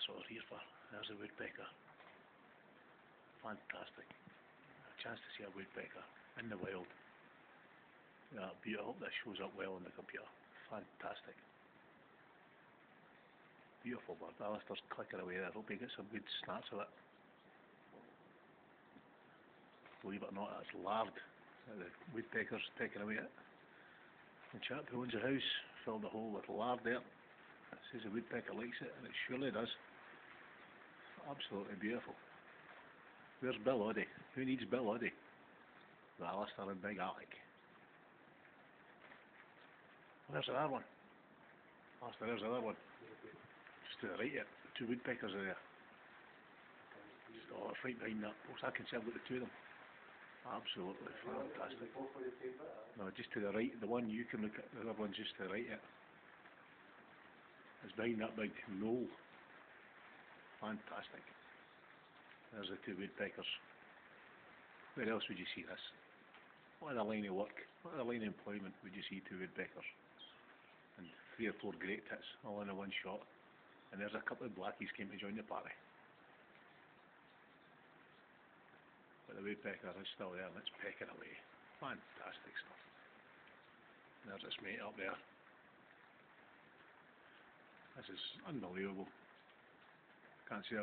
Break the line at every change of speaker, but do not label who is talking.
that's what I was here for. There's a woodpecker. Fantastic. A chance to see a woodpecker in the wild. Yeah, beautiful. This shows up well on the computer. Fantastic. Beautiful bird. Alistair's clicking away there. I hope he gets some good snaps of it. Believe it or not, that's lard that the woodpecker's taking away it. The chap who owns the house filled the hole with lard there. It says the woodpecker likes it, and it surely does. Absolutely beautiful. Where's Bill Oddie? Who needs Bill Oddie? The Alistair and Big Alec. There's another one. Alistair, there's another one. Just to the right yet. The two woodpeckers are there. Oh, it's right behind that post. I can see I've got the two of them. Absolutely fantastic. No, just to the right. The one you can look at, the other one's just to the right yet. It's behind that big knoll. Fantastic. There's the two woodpeckers. Where else would you see this? What other line of work, what other line of employment would you see two woodpeckers? And 3 or 4 great tits all in a one shot. And there's a couple of blackies came to join the party. But the woodpecker is still there and it's pecking away. Fantastic stuff. And there's its mate up there. This is unbelievable. Can't say I've